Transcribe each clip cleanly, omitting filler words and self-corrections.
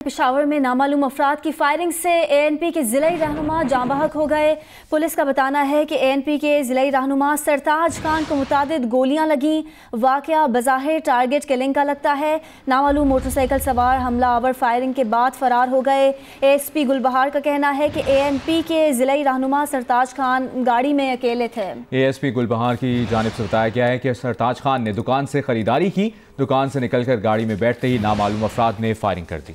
पेशावर में नामालूम अफराद की फायरिंग से ANP के ज़िलाई रहनुमा जाँ बहक हो गए। पुलिस का बताना है कि ANP के ज़िलाई रहनुमा सरताज खान को मुतादिद गोलियां लगीं। वाक़या बज़ाहिर टारगेट किलिंग का लगता है। नामालूम मोटरसाइकिल सवार हमलावर फायरिंग के बाद फरार हो गए। ASP गुलबहार का कहना है कि ANP के ज़िलाई रहनुमा सरताज खान गाड़ी में अकेले थे। ASP गुलबहार की जानिब से बताया गया है कि सरताज खान ने दुकान से खरीदारी की। दुकान से निकलकर गाड़ी में बैठते ही नामालूम अफराद ने फायरिंग कर दी।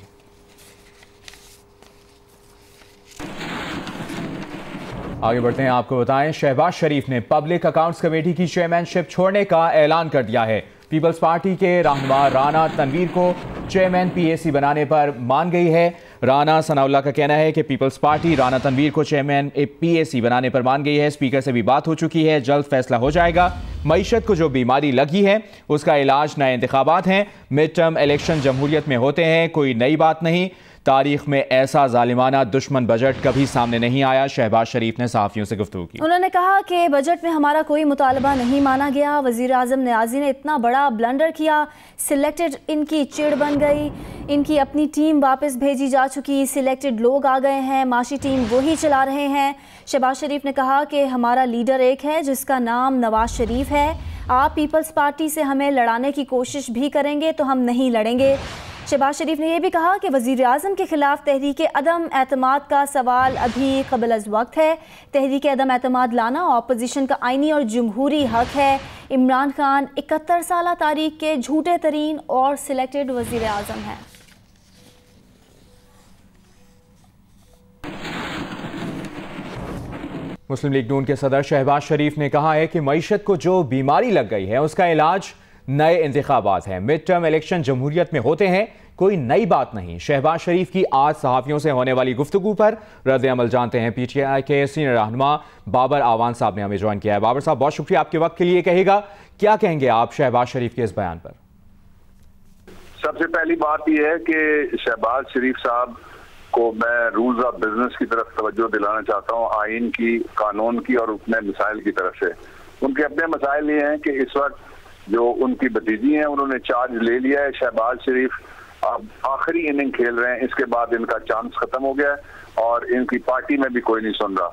आगे बढ़ते हैं, आपको बताएं शहबाज शरीफ ने पब्लिक अकाउंट्स कमेटी की चेयरमैनशिप छोड़ने का ऐलान कर दिया है। पीपल्स पार्टी के रहनुमा राना तनवीर को चेयरमैन PAC बनाने पर मान गई है। राना सनाउल्लाह का कहना है कि पीपल्स पार्टी राना तनवीर को चेयरमैन PAC बनाने पर मान गई है। स्पीकर से भी बात हो चुकी है, जल्द फैसला हो जाएगा। मईशत को जो बीमारी लगी है उसका इलाज नए इंतखाबात हैं। मिड टर्म इलेक्शन जमहूरियत में होते हैं, कोई नई बात नहीं। तारीख में ऐसा जालिमाना दुश्मन बजट कभी सामने नहीं आया। शहबाज शरीफ ने सहाफ़ियों से गुफ्तगू की। उन्होंने कहा कि बजट में हमारा कोई मुतालबा नहीं माना गया। वज़ीर आज़म न्याज़ी ने इतना बड़ा ब्लंडर किया, सिलेक्टेड इनकी चिड़ बन गई। इनकी अपनी टीम वापस भेजी जा चुकी, सिलेक्टेड लोग आ गए हैं, माशी टीम वही चला रहे हैं। शहबाज शरीफ ने कहा कि हमारा लीडर एक है जिसका नाम नवाज शरीफ है। आप पीपल्स पार्टी से हमें लड़ाने की कोशिश भी करेंगे तो हम नहीं लड़ेंगे। शहबाज शरीफ ने यह भी कहा कि वज़ीर आज़म के खिलाफ तहरीक अदम एतमाद का सवाल अभी क़ब्ल अज़ वक्त है। तहरीक अदम एतमाद लाना अपोजिशन का आइनी और जमहूरी हक है। इमरान खान 71 साल तारीख के झूठे तरीन और सिलेक्टेड वज़ीर आज़म हैं। मुस्लिम लीग नून के सदर शहबाज शरीफ ने कहा है कि मईशत को जो बीमारी लग गई है उसका इलाज नए इंतखाबात हैं। मिड टर्म इलेक्शन जमहूरियत में होते हैं, कोई नई बात नहीं। शहबाज शरीफ की आज सहाफ़ियों से होने वाली गुफ्तगू पर रद्द अमल जानते हैं। PTI के सीनियर रहनुमा बाबर आवान साहब ने हमें ज्वाइन किया है। बाबर साहब, बहुत शुक्रिया आपके वक्त के लिए। कहेगा क्या कहेंगे आप शहबाज शरीफ के इस बयान पर? सबसे पहली बात यह है कि शहबाज शरीफ साहब को मैं रूल्स ऑफ बिजनेस की तरफ तवज्जो दिलाना चाहता हूँ, आइन की, कानून की और अपने मिसाइल की तरफ से। उनके अपने मसाइल ये हैं कि इस वक्त जो उनकी भतीजी हैं उन्होंने चार्ज ले लिया है। शहबाज शरीफ अब आखिरी इनिंग खेल रहे हैं, इसके बाद इनका चांस खत्म हो गया है और इनकी पार्टी में भी कोई नहीं सुन रहा।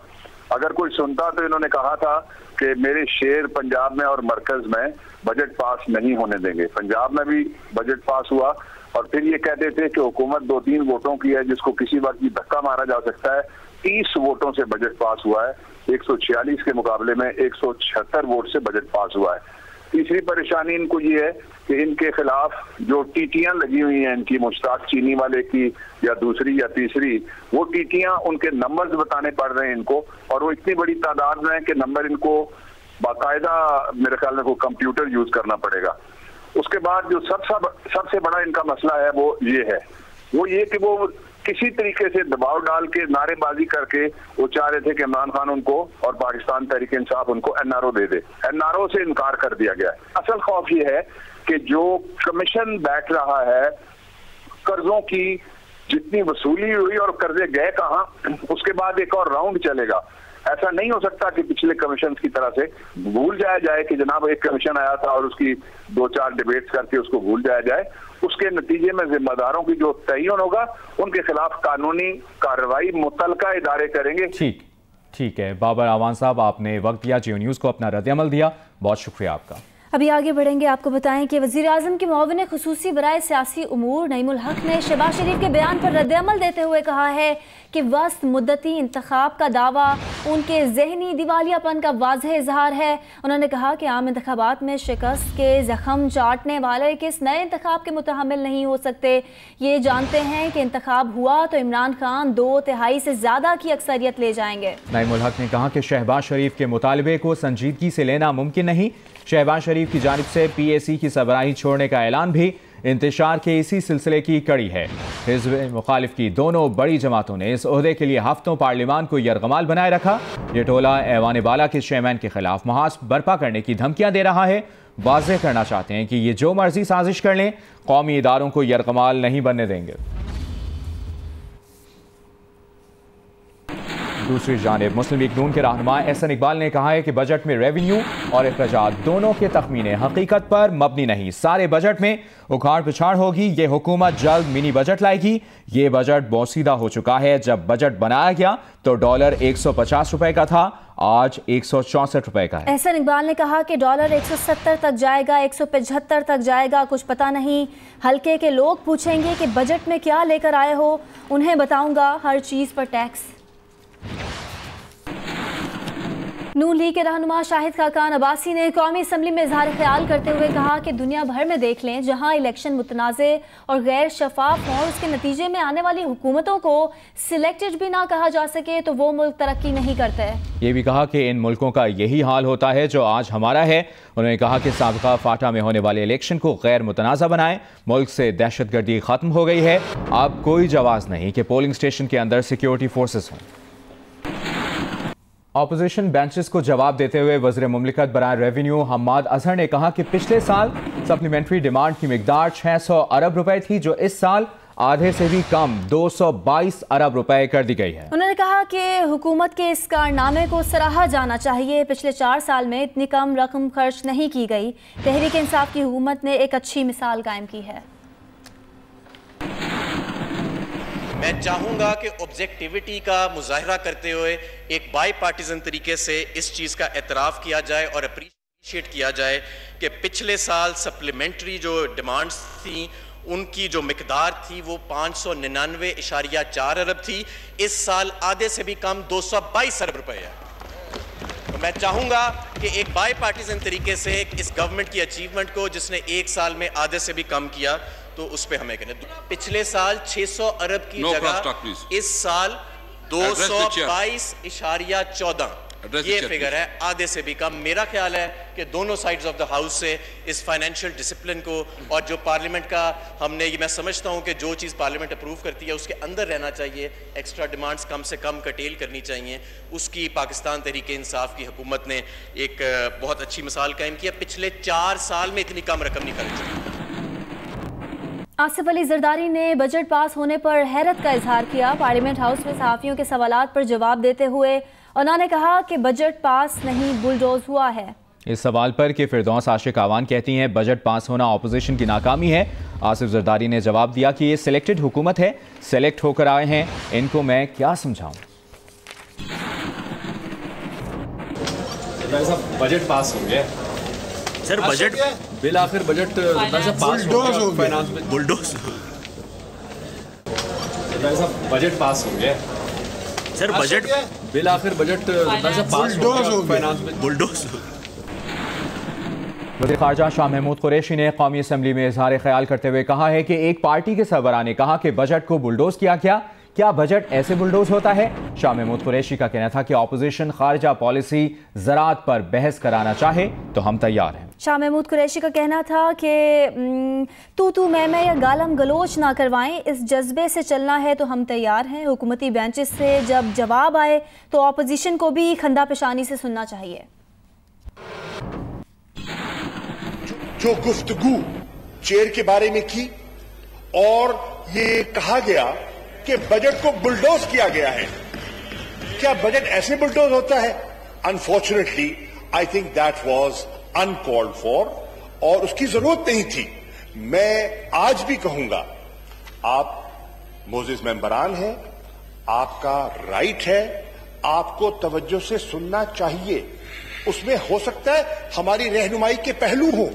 अगर कोई सुनता तो इन्होंने कहा था कि मेरे शेर पंजाब में और मरकज में बजट पास नहीं होने देंगे। पंजाब में भी बजट पास हुआ और फिर ये कहते थे कि हुकूमत 2-3 वोटों की है जिसको किसी वक्त भी धक्का मारा जा सकता है। 30 वोटों से बजट पास हुआ है, 146 के मुकाबले में 176 वोट से बजट पास हुआ है। तीसरी परेशानी इनको ये है कि इनके खिलाफ जो टीटियां लगी हुई हैं इनकी, मुश्ताक चीनी वाले की या दूसरी या तीसरी, वो टीटियां उनके नंबर्स बताने पड़ रहे हैं इनको और वो इतनी बड़ी तादाद में है कि नंबर इनको बाकायदा मेरे ख्याल में को कंप्यूटर यूज करना पड़ेगा। उसके बाद जो सबसे बड़ा इनका मसला है वो ये कि वो किसी तरीके से दबाव डाल के नारेबाजी करके वो चाह रहे थे कि इमरान खान उनको और पाकिस्तान तहरीक इंसाफ उनको NRO दे दे। NRO से इनकार कर दिया गया है। असल खौफ ये है कि जो कमीशन बैठ रहा है, कर्जों की जितनी वसूली हुई और कर्जे गए कहाँ, उसके बाद एक और राउंड चलेगा। ऐसा नहीं हो सकता कि पिछले कमीशन की तरह से भूल जाया जाए कि जनाब एक कमीशन आया था और उसकी 2-4 डिबेट्स करके उसको भूल जाया जाए। उसके नतीजे में जिम्मेदारों की जो तयन होगा उनके खिलाफ कानूनी कार्रवाई मुतलका इदारे करेंगे। ठीक है बाबर आवान साहब, आपने वक्त दिया, जियो न्यूज़ को अपना रद्द अमल दिया, बहुत शुक्रिया आपका। अभी आगे बढ़ेंगे, आपको बताएं कि वज़ीर आज़म के मुआविन खुसूसी बराए सियासी उमूर नईमुल हक ने शहबाज शरीफ के बयान पर रद्द-ए-अमल देते हुए कहा है कि वस्त मुद्दती इंतखाब का दावा उनके जहनी दिवालियापन का वाज़ह इजहार है। उन्होंने कहा कि आम इंतखाबात में शिकस्त के जख्म चाटने वाले किस नए इंतखाब के मुतहम्मिल नहीं हो सकते। ये जानते हैं कि इंतखाब हुआ तो इमरान खान 2/3 से ज़्यादा की अक्सरियत ले जाएंगे। नईमुल हक ने कहा कि शहबाज शरीफ के मुतालबे को संजीदगी से लेना मुमकिन नहीं। शहबाज शरीफ की जानिब से PAC की सरबराही छोड़ने का ऐलान भी इंतशार के इसी सिलसिले की कड़ी है। हिज़्ब मुखालिफ की दोनों बड़ी जमातों ने इस ओहदे के लिए हफ्तों पार्लिमान को यरगमाल बनाए रखा। ये टोला ऐवान बाला के चेयरमैन के खिलाफ महाज बर्पा करने की धमकियां दे रहा है। वाज़ेह करना चाहते हैं कि ये जो मर्जी साजिश कर लें, कौमी इदारों को यरगमाल नहीं बनने देंगे। दूसरी जानिब मुस्लिम लीग नून के रहनुमा एहसन इकबाल ने कहा है कि बजट में रेवेन्यू और अखराजात दोनों के तखमीने हकीकत पर मबनी नहीं। सारे बजट में उखाड़ पिछाड़ होगी। ये हुकूमत जल्द मिनी बजट लाएगी। ये बजट बोसीदा हो चुका है। जब बजट बनाया गया तो डॉलर 150 रुपए का था, आज 164 रुपए का है। एहसन इकबाल ने कहा कि डॉलर 170 तक जाएगा, 175 तक जाएगा, कुछ पता नहीं। हल्के के लोग पूछेंगे कि बजट में क्या लेकर आए हो, उन्हें बताऊंगा हर चीज पर टैक्स। नून लीग के रहनुमा शाहिद खाकान अब्बासी ने कौमी असम्बली में इजहार ख्याल करते हुए कहा कि दुनिया भर में देख लें, जहां इलेक्शन मुतनाज़े और गैर शफाफ हों, उसके नतीजे में आने वाली हुकूमतों को सिलेक्टेड भी ना कहा जा सके तो वो मुल्क तरक्की नहीं करते। ये भी कहा कि इन मुल्कों का यही हाल होता है जो आज हमारा है। उन्होंने कहा कि साबिका फाटा में होने वाले इलेक्शन को गैर मुतनाज़ा बनाएं। मुल्क से दहशतगर्दी खत्म हो गई है। अब कोई जवाज़ नहीं कि पोलिंग स्टेशन के अंदर सिक्योरिटी फोर्सेस हों। ऑपोजिशन बेंचेस को जवाब देते हुए वज़ीर मुमलिकत बराए रेवेन्यू हम्माद अजहर ने कहा कि पिछले साल सप्लीमेंट्री डिमांड की मिकदार 600 अरब रुपए थी, जो इस साल आधे से भी कम 222 अरब रुपए कर दी गई है। उन्होंने कहा कि हुकूमत के इस कारनामे को सराहा जाना चाहिए। पिछले 4 साल में इतनी कम रकम खर्च नहीं की गई। तहरीक इंसाफ की हुकूमत ने एक अच्छी मिसाल कायम की है। मैं चाहूँगा कि ऑब्जेक्टिविटी का मुजाहरा करते हुए एक बाई पार्टीजन तरीके से इस चीज़ का एतराफ़ किया जाए और अप्रीशिएट किया जाए कि पिछले साल सप्लीमेंट्री जो डिमांड्स थी उनकी जो मिकदार थी वो 599.4 अरब थी। इस साल आधे से भी कम 222 अरब रुपए है। तो मैं चाहूँगा कि एक बाई पार्टीजन तरीके से इस गवर्नमेंट की अचीवमेंट को, जिसने एक साल में आधे से भी कम किया, तो उस पे हमें कहने। पिछले साल 600 अरब की जगह इस साल 222.14 ये फिगर है, आधे से भी कम। मेरा ख्याल है कि दोनों साइड्स ऑफ द हाउस से इस फाइनेंशियल डिसिप्लिन को और जो पार्लियामेंट का हमने ये, मैं समझता हूँ कि जो चीज़ पार्लियामेंट अप्रूव करती है उसके अंदर रहना चाहिए। एक्स्ट्रा डिमांड्स कम से कम कटेल करनी चाहिए। उसकी पाकिस्तान तहरीक इंसाफ की हुकूमत ने एक बहुत अच्छी मिसाल कायम की है। पिछले 4 साल में इतनी कम रकम नहीं खर्च। आसिफ अली जरदारी ने बजट पास होने पर हैरत का इजहार किया। पार्लियामेंट हाउस में सहाफ़ियों के सवालात पर जवाब देते हुए उन्होंने कहा कि बजट पास नहीं, बुलडोज हुआ है। इस सवाल पर कि फिरदौस आशिक आवान कहती हैं बजट पास होना ऑपोजिशन की नाकामी है, आसिफ जरदारी ने जवाब दिया कि ये सिलेक्टेड हुकूमत है, सिलेक्ट होकर आए हैं, इनको मैं क्या समझाऊं। बजट पास हो गया सर, बजट बिल आखिर बजट पास हो गया, फाइनेंस में बुलडोज। बजट पास हो गया सर, बजट बिल आखिर बजट पास हो गया, फाइनेंस में बुलडोज। वज़ीर ख़ारजा शाह महमूद कुरैशी ने कौमी असम्बली में इजहार ख्याल करते हुए कहा है कि एक पार्टी के सरबराह ने कहा कि बजट को बुलडोज किया गया। क्या बजट ऐसे बुलडोज होता है? शाह महमूद कुरैशी का कहना था कि ऑपोजिशन खारजा पॉलिसी ज़राअत पर बहस कराना चाहे तो हम तैयार हैं। शाह महमूद कुरैशी का कहना था कि तू मैं या गालम गलोच ना करवाएं, इस जज्बे से चलना है तो हम तैयार हैं। हुकूमती बेंचेस से जब जवाब आए तो ऑपोजिशन को भी खंदा पेशानी से सुनना चाहिए। जो गुफ्तगू चेयर के बारे में की और ये कहा गया कि बजट को बुलडोज किया गया है, क्या बजट ऐसे बुलडोज होता है? Unfortunately I think that was uncalled for और उसकी जरूरत नहीं थी। मैं आज भी कहूंगा, आप मोजिज मेंबरान हैं, आपका राइट है, आपको तवज्जो से सुनना चाहिए। उसमें हो सकता है हमारी रहनुमाई के पहलू हो,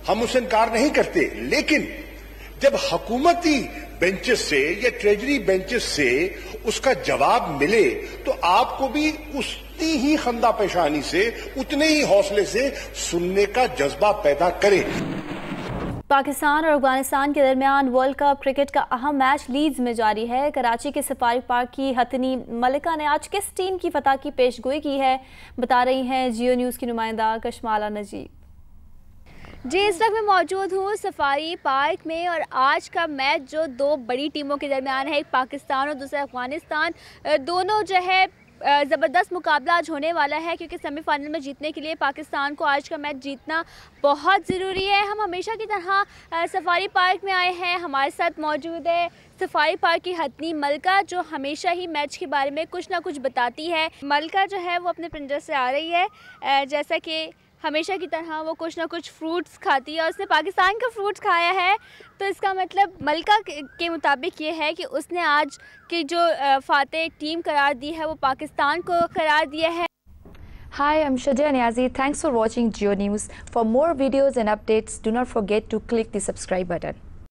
हम उसे इनकार नहीं करते, लेकिन जब हुकूमती बेंचेस से या ट्रेजरी बेंचेस से उसका जवाब मिले तो आपको भी उतनी ही खंदा पेशानी से, उतने ही हौसले से सुनने का जज्बा पैदा करें। पाकिस्तान और अफगानिस्तान के दरमियान वर्ल्ड कप क्रिकेट का अहम मैच लीड्स में जारी है। कराची के सफारी पार्क की हथनी मलिका ने आज किस टीम की फतह की पेशगोई की है, बता रही हैं जियो न्यूज़ की नुमाइंदा कशमाला नजीब। जी, इस वक्त मैं मौजूद हूँ सफारी पार्क में और आज का मैच जो 2 बड़ी टीमों के दरमियान है, एक पाकिस्तान और दूसरा अफगानिस्तान, दोनों जो है ज़बरदस्त मुकाबला आज होने वाला है, क्योंकि सेमीफाइनल में जीतने के लिए पाकिस्तान को आज का मैच जीतना बहुत ज़रूरी है। हम हमेशा की तरह सफारी पार्क में आए हैं, हमारे साथ मौजूद है सफारी पार्क की हथनी मलका, जो हमेशा ही मैच के बारे में कुछ ना कुछ बताती है। मलका जो है वो अपने पिंजरे से आ रही है, जैसा कि हमेशा की तरह वो कुछ ना कुछ फ्रूट्स खाती है और उसने पाकिस्तान का फ्रूट्स खाया है, तो इसका मतलब मलका के मुताबिक ये है कि उसने आज की जो फातेह टीम करार दी है वो पाकिस्तान को करार दिया है। Hi, I'm Shadia Niazi. Thanks for watching Geo News. For more videos and updates, do not forget to click the subscribe button.